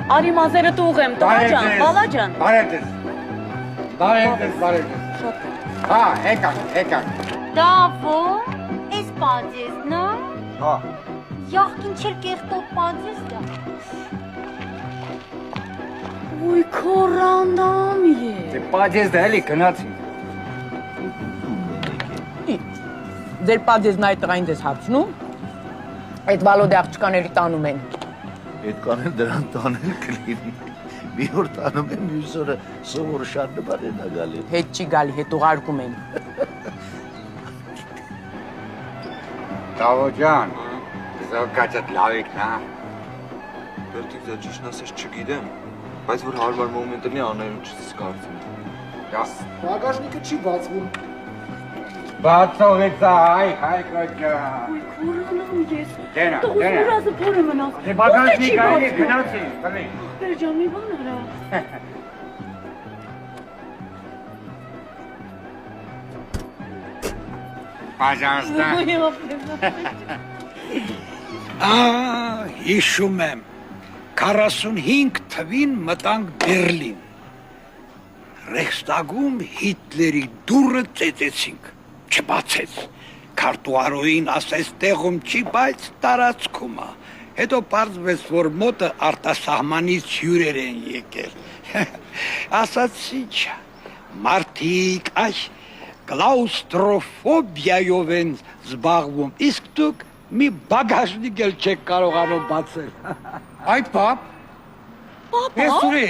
Արի մազերը տուղեմ, տղաջան, բալաջան։ Բարև Հա, եկակ։ Դավո, ես պանձես, նա։ Հա։ Յախքին չել կեղտով պանձես դա։ Ոյ քոռանդամ է։ Դե պաջես դա էլի գնացի։ Ձեր պաջեզն այդ տղային դες հացնում, այդ վալոդե աղջկաների տանում են։ Այդ կանեն դրան տանել կլինի, մի որ տանում են, մյուս օրը սովորը շատ նպար են ագալի։ Հետ չի գալի, հետ ուղարկում են։ Դավո ջան, զոկաչդ լավիկն, հա։ Բերտիկ դա ճիշտն ասես չգիտեմ, բայց որ հարմար մոմենտն է անելու չզգարցում։ Դաս։ Բագաժնիկը չի բացվում։ Բացողից հայ կոջան։ Ոյ քոռանդամ ես։ Դենա։ Տղուսուրազը փորը մնաց։ Դե բագաժնիկը էլի գնացի, բլի։ Բերջան մի բան արա։ Пожалуйста։ Հիշում եմ, 45 թվին մտանք Բերլին։ Ռեխստագում Հիտլերի դուռը ծեծեցինք, չբացեց, քարտուարոին ասեց տեղում չի, բայց տարածքում է, հետո պարզվեց, որ մոտը արտասահմանից հյուրեր են եկել, ասացի չա, մարդիկ այս կլաուստրոֆոբիայով են զբաղվում, իսկ դուք մի բագաժնիկ էլ չեք կարողանում բացել։ Այ պապ։ Ես ուրի։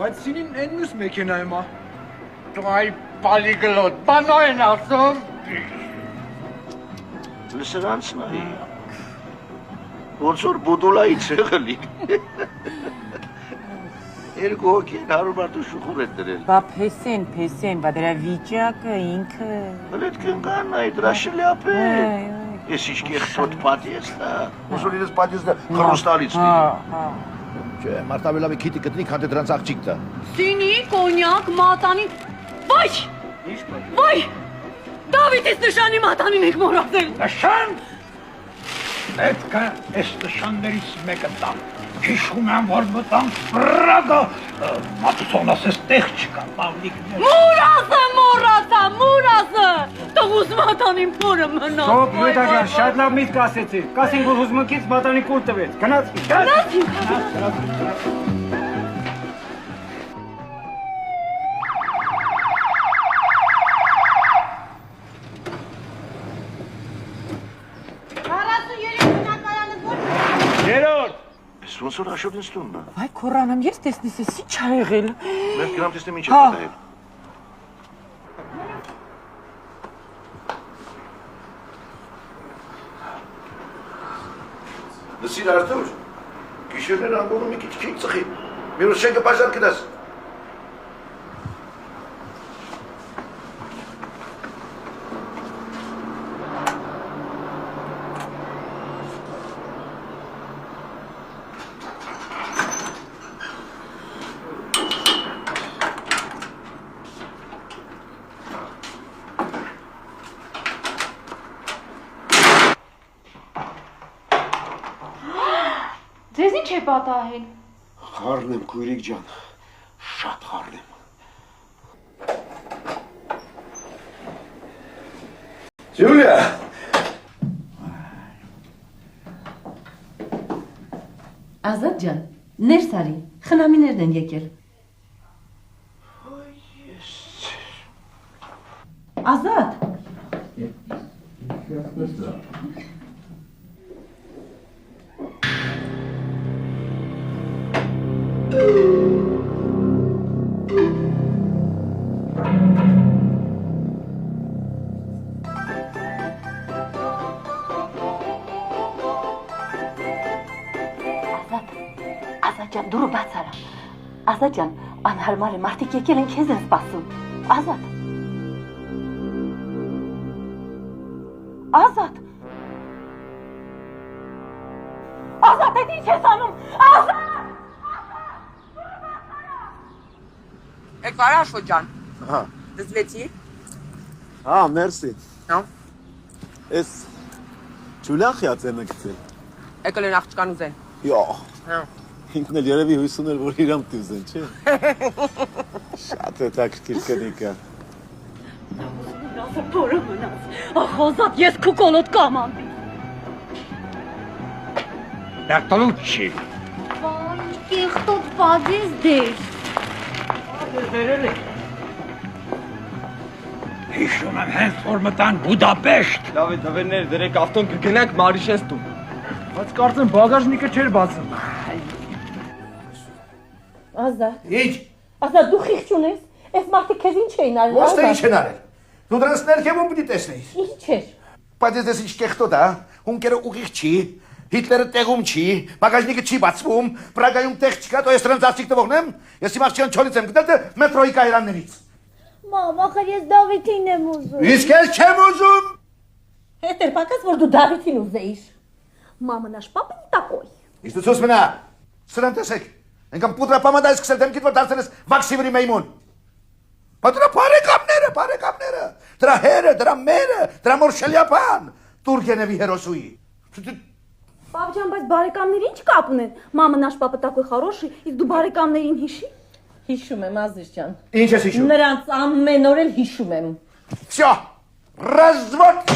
Բայց սինին են մյուս մեքենայում է։ Դու այ պալիգլոտ, բանո են ասում։ Լսրանց նայի, ոնց որ բուդուլայից եղելի։ Երկու հոգի են հարու մարդու շուխուր են դրել։ Բա փեսեն, բա դրա վիճակը ինքը։ Բլետ կնգան նայի, դրա շլյապ է։ Ես ինչ կեղտոտ պատիես դա, ուսոր իրես պատիեսը խրոստալից լինի։ Չէ, մարդավելավի քիտի կտնի, քանթե դրանց աղջիկ դա։ Սինի, կոնյակ, մատանի, վայ, Դավիթիս նշանի մատանին եք մորացել։ Նշան, պետք է այս նշաններից մեկը տամ։ Հիշում եմ, որ մտանք Պրագա, մատուցոն ասես տեղ չկա, պավլիկներ։ Մուրազը, տղուս մատանին փորը մնա։ Սոպ յետագար, շատ լավ միտք ասեցի, կասին որ հուզմունքից մատանի կուր տվեց, գնացի։ Երորդ։ Ես ոնց որ աշոտ ինձ տունն է։ Վայ քոռանամ, ես տեսնես էս ի՞նչ ա եղել։ Մեր գրամ տեսնեմ ինչ է պատահել։ Լսիր Արտուր, գիշերներ անգոնում մի քիչ ծխի, մի որ շենքը բաժան կդաս։ Ձեզ ինչ է պատահել։ Խառն եմ, քույրիկ ջան, շատ խառն եմ։ Ջուլիա։ Ազատ ջան, ներս արի, խնամիներն են եկել։ Ազատ։ Ազատ ջան, դուրը բաց արա։ Ազատ ջան, անհարմար է, մարդիկ եկել են քեզ են սպասում։ Ազատ։ Ազատ։ Ազատ, այդ ինչ ես անում, Ազատ։ Եկար Աշոտ ջան։ Հա։ Դզվեցի։ Հա, մերսի։ Հա։ Էս Ջուլիախիած են գցել։ Եկել են աղջկան ուզեն։ Յո։ Հա։ Ինքն էլ երևի հույս ուներ, որ իրամ տուզեն, չէ։ Շատ է տակտիր կնիկա։ Ասա փորը մնաց։ Ախ, Ազատ, ես քու կոլոտ կաման։ Bertolucci. Վայ, կեղտոտ բազես դեր։ Դերել է։ Հիշում եմ հենց որ մտան Բուդապեշտ։ Լավ է, դվերներ, դրեք ավտոն կգնանք Մարիշես տուն։ Բայց կարծեմ բագաժնիկը չէր բացում։ Ազատ, Ինչ։ Ազատ դու խիղճ ունես։ Այս մարդը քեզ ինչ էին արել։ Ոչ թե ինչ են արել։ Դու դրանց ներքևում պիտի տեսնեիր։ Ինչ էր։ Բայց ես ինչ կեղտոտ է, հունկերը ուղիղ չի, Հիտլերը տեղում չի, բագաժնիկը չի բացվում, Պրագայում տեղ չկա, તો ես դրանց աղջիկ տվողն եմ, ես իմ աղջիկան չորից եմ գտել մետրոյի կայարաններից։ Մամ, ախր ես Դավիթին եմ ուզում։ Իսկ ես չեմ ուզում։ Հետ էր պակաս, որ դու Դավիթին ուզեիր։ Մամը նаш պապն տակոյ։ Իսկ դու ցույց մնա։ Սրան տեսեք։ Ենքան պուդրա պամադա ես սկսել դեմքիդ որ դարձել ես վաքսիվրի մեյմուն։ Բայց դրա բարեկամները, դրա հերը, դրա մերը, դրա մոր շելյապան, Տուրգենևի հերոսուի։ Պապջան, բայց բարեկամներ ինչ կապ ունեն։ Մամը նаш պապը տակոյ խարոշի, իսկ դու բարեկամներին հիշի։ Հիշում եմ Ազիզ ջան։ Ինչ ես հիշում։ Նրանց ամեն օր էլ հիշում եմ։ Всё, развод։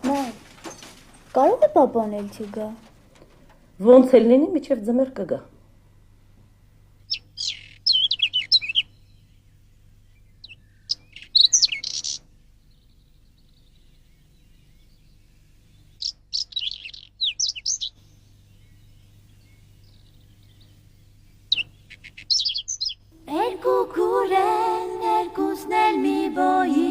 Մամ, կարող է պապան էլ չգա։ Ոնց էլ լինի, միջև ձմեռ կգա։ Երկու քուրեն, երկուսն էլ մի բոյի։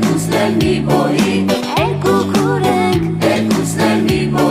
Երկուսն էլ մի բոյի, երկու քուրենք, երկուսն էլ մի բոյի